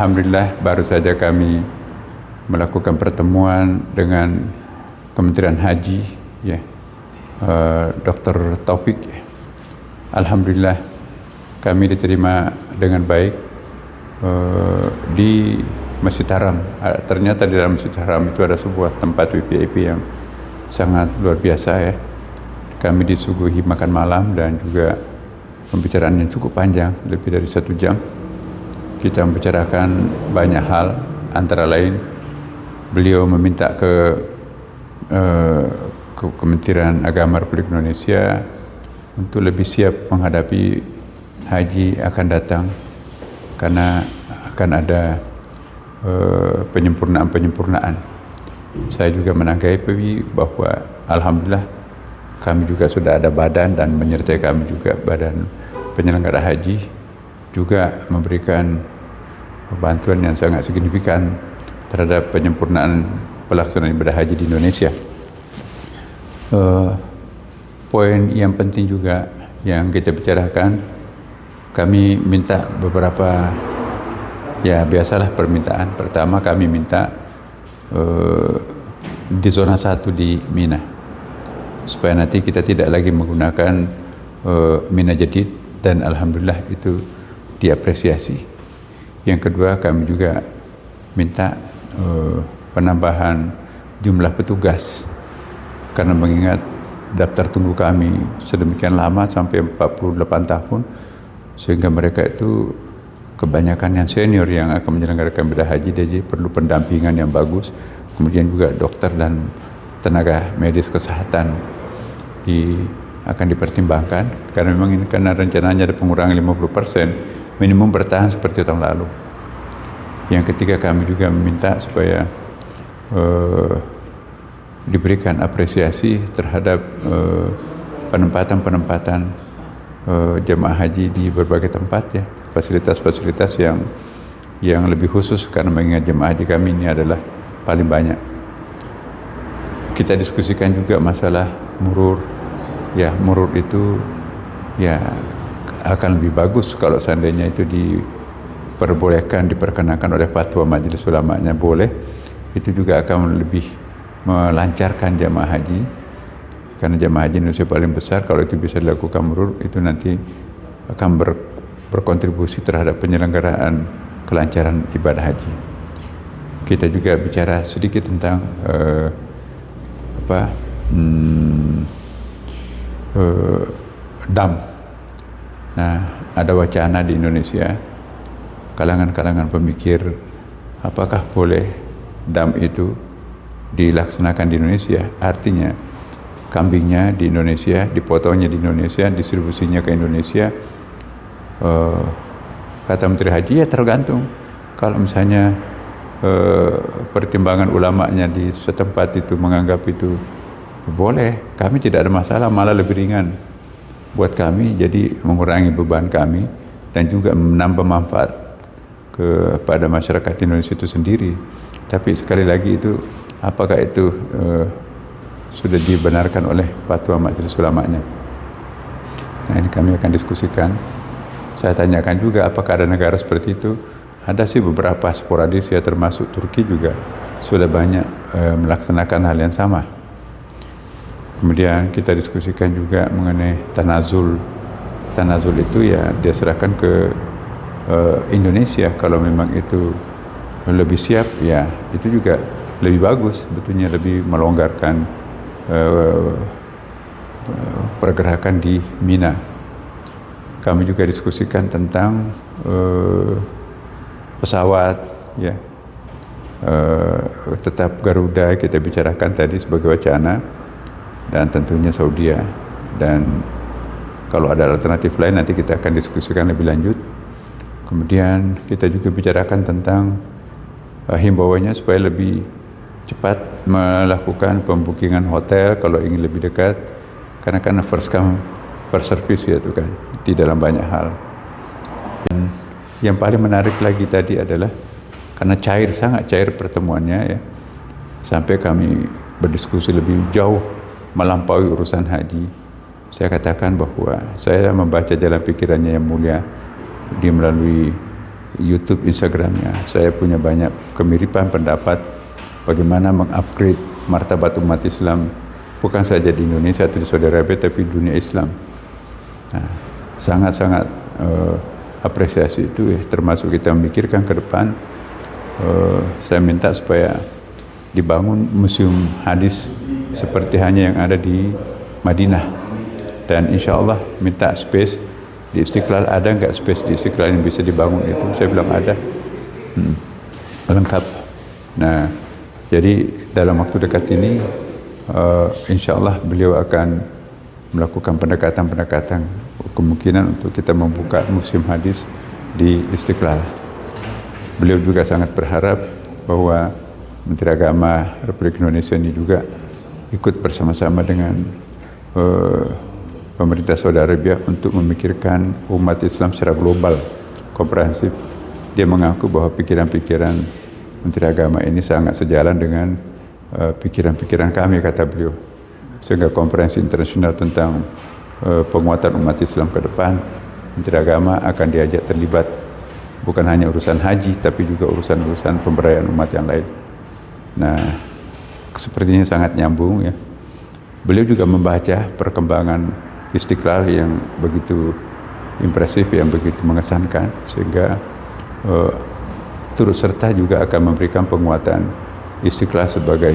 Alhamdulillah baru saja kami melakukan pertemuan dengan Kementerian Haji, ya, Dr. Taufik. Alhamdulillah kami diterima dengan baik di Masjid Haram. Ternyata di dalam Masjid Haram itu ada sebuah tempat VIP yang sangat luar biasa, ya. Kami disuguhi makan malam dan juga pembicaraan yang cukup panjang, lebih dari 1 jam. Kita membicarakan banyak hal, antara lain beliau meminta ke Kementerian Agama Republik Indonesia untuk lebih siap menghadapi haji akan datang, karena akan ada penyempurnaan. Saya juga menanggapi bahwa alhamdulillah kami juga sudah ada badan, dan menyertai kami juga badan penyelenggara haji juga memberikan bantuan yang sangat signifikan terhadap penyempurnaan pelaksanaan ibadah haji di Indonesia. Poin yang penting juga yang kita bicarakan, kami minta beberapa, ya biasalah permintaan. Pertama kami minta di zona 1 di Mina, supaya nanti kita tidak lagi menggunakan Mina Jadid, dan alhamdulillah itu diapresiasi. Yang kedua kami juga minta penambahan jumlah petugas, karena mengingat daftar tunggu kami sedemikian lama sampai 48 tahun, sehingga mereka itu kebanyakan yang senior yang akan menyelenggarakan ibadah haji, jadi perlu pendampingan yang bagus. Kemudian juga dokter dan tenaga medis kesehatan akan dipertimbangkan, karena memang ini karena rencananya ada pengurangan 50%, minimum bertahan seperti tahun lalu. Yang ketiga kami juga meminta supaya diberikan apresiasi terhadap penempatan jemaah haji di berbagai tempat, ya, fasilitas-fasilitas yang lebih khusus, karena mengingat jemaah haji kami ini adalah paling banyak. Kita diskusikan juga masalah murur, ya, murur itu ya akan lebih bagus kalau seandainya itu diperbolehkan, diperkenakan oleh fatwa Majelis Ulamanya boleh, itu juga akan lebih melancarkan jamaah haji, karena jamaah haji Indonesia paling besar. Kalau itu bisa dilakukan murur, itu nanti akan berkontribusi terhadap penyelenggaraan kelancaran ibadah haji. Kita juga bicara sedikit tentang dam. Nah, ada wacana di Indonesia, kalangan-kalangan pemikir, apakah boleh dam itu dilaksanakan di Indonesia? Artinya kambingnya di Indonesia, dipotongnya di Indonesia, distribusinya ke Indonesia. Kata Menteri Haji, ya tergantung. Kalau misalnya pertimbangan ulamanya di setempat itu menganggap itu boleh, kami tidak ada masalah, malah lebih ringan buat kami, jadi mengurangi beban kami dan juga menambah manfaat kepada masyarakat Indonesia itu sendiri. Tapi sekali lagi itu, apakah itu sudah dibenarkan oleh fatwa Majelis Ulamanya? Nah, ini kami akan diskusikan. Saya tanyakan juga apakah ada negara seperti itu. Ada sih beberapa sporadis, ya, termasuk Turki juga sudah banyak melaksanakan hal yang sama. Kemudian kita diskusikan juga mengenai tanazul. Tanazul itu ya dia serahkan ke Indonesia. Kalau memang itu lebih siap, ya itu juga lebih bagus, sebetulnya lebih melonggarkan pergerakan di Mina. Kami juga diskusikan tentang pesawat, ya, tetap Garuda kita bicarakan tadi sebagai wacana, dan tentunya Saudi. Dan kalau ada alternatif lain nanti kita akan diskusikan lebih lanjut. Kemudian kita juga bicarakan tentang himbauannya supaya lebih cepat melakukan pembukingan hotel kalau ingin lebih dekat, karena kan first come first service, ya itu kan di dalam banyak hal. Yang paling menarik lagi tadi adalah karena sangat cair pertemuannya, ya, sampai kami berdiskusi lebih jauh melampaui urusan haji. Saya katakan bahwa saya membaca jalan pikirannya yang mulia, dia melalui YouTube, Instagramnya. Saya punya banyak kemiripan pendapat bagaimana mengupgrade martabat umat Islam bukan saja di Indonesia atau di Saudi Arabia, tapi dunia Islam. Nah, sangat-sangat apresiasi itu ya, termasuk kita memikirkan ke depan. Saya minta supaya dibangun museum hadis seperti hanya yang ada di Madinah, dan insya Allah minta space di Istiqlal. Ada nggak space di Istiqlal yang bisa dibangun itu? Saya bilang ada. Lengkap. Nah, jadi dalam waktu dekat ini insya Allah beliau akan melakukan pendekatan-pendekatan kemungkinan untuk kita membuka museum hadis di Istiqlal. Beliau juga sangat berharap bahwa Menteri Agama Republik Indonesia ini juga ikut bersama-sama dengan pemerintah Saudi Arabia untuk memikirkan umat Islam secara global, komprehensif. Dia mengaku bahwa pikiran-pikiran Menteri Agama ini sangat sejalan dengan pikiran-pikiran kami, kata beliau. Sehingga konferensi internasional tentang penguatan umat Islam ke depan, Menteri Agama akan diajak terlibat bukan hanya urusan haji, tapi juga urusan-urusan pemberdayaan umat yang lain. Nah, sepertinya sangat nyambung ya. Beliau juga membaca perkembangan Istiqlal yang begitu impresif, yang begitu mengesankan, sehingga turut serta juga akan memberikan penguatan Istiqlal sebagai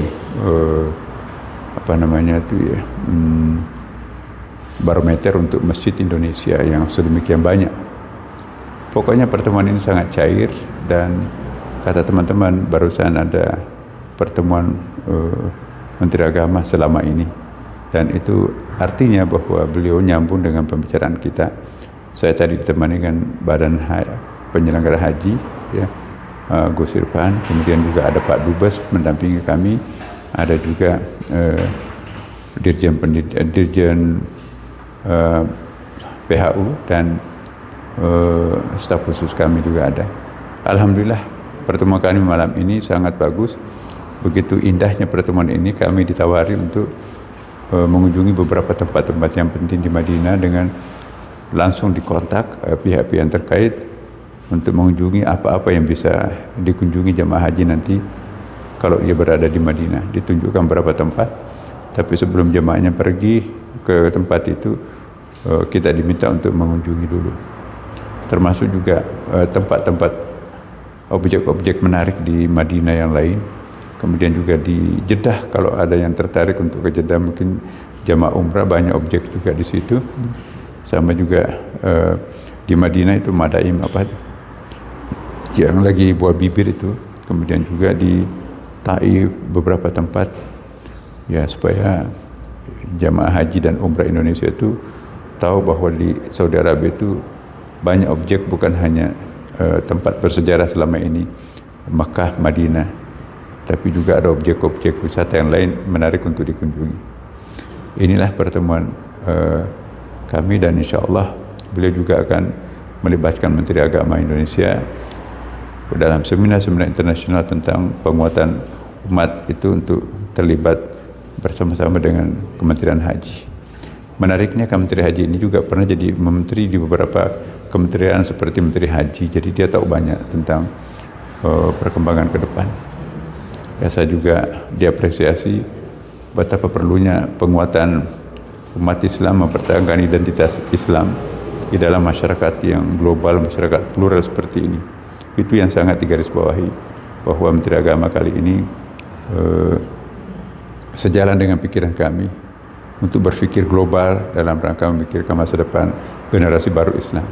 barometer untuk masjid Indonesia yang sedemikian banyak. Pokoknya pertemuan ini sangat cair, dan kata teman-teman barusan ada pertemuan Menteri Agama selama ini, dan itu artinya bahwa beliau nyambung dengan pembicaraan kita. Saya tadi ditemani dengan Badan Penyelenggara Haji, ya, Gus Irfan, kemudian juga ada Pak Dubes mendampingi kami, ada juga Dirjen PHU dan staf khusus kami juga ada. Alhamdulillah pertemuan kami malam ini sangat bagus. Begitu indahnya pertemuan ini, kami ditawari untuk mengunjungi beberapa tempat-tempat yang penting di Madinah dengan langsung dikontak pihak-pihak terkait untuk mengunjungi apa-apa yang bisa dikunjungi jamaah haji nanti kalau dia berada di Madinah. Ditunjukkan beberapa tempat, tapi sebelum jamaahnya pergi ke tempat itu, kita diminta untuk mengunjungi dulu. Termasuk juga tempat-tempat objek-objek menarik di Madinah yang lain. Kemudian juga di Jeddah, kalau ada yang tertarik untuk ke Jeddah, mungkin jamaah umrah, banyak objek juga di situ. Sama juga di Madinah itu Madaim apa itu, yang lagi buah bibir itu. Kemudian juga di Taif beberapa tempat, ya, supaya jamaah haji dan umrah Indonesia itu tahu bahwa di Saudi Arabia itu banyak objek, bukan hanya tempat bersejarah selama ini Makkah, Madinah, tapi juga ada objek-objek wisata yang lain menarik untuk dikunjungi. Inilah pertemuan kami, dan insya Allah beliau juga akan melibatkan Menteri Agama Indonesia dalam seminar-seminar internasional tentang penguatan umat itu untuk terlibat bersama-sama dengan Kementerian Haji. Menariknya, Kementerian Haji ini juga pernah jadi menteri di beberapa kementerian seperti Menteri Haji, jadi dia tahu banyak tentang perkembangan ke depan. Ya, saya juga diapresiasi betapa perlunya penguatan umat Islam mempertahankan identitas Islam di dalam masyarakat yang global, masyarakat plural seperti ini. Itu yang sangat digarisbawahi, bahwa Menteri Agama kali ini sejalan dengan pikiran kami untuk berpikir global dalam rangka memikirkan masa depan generasi baru Islam.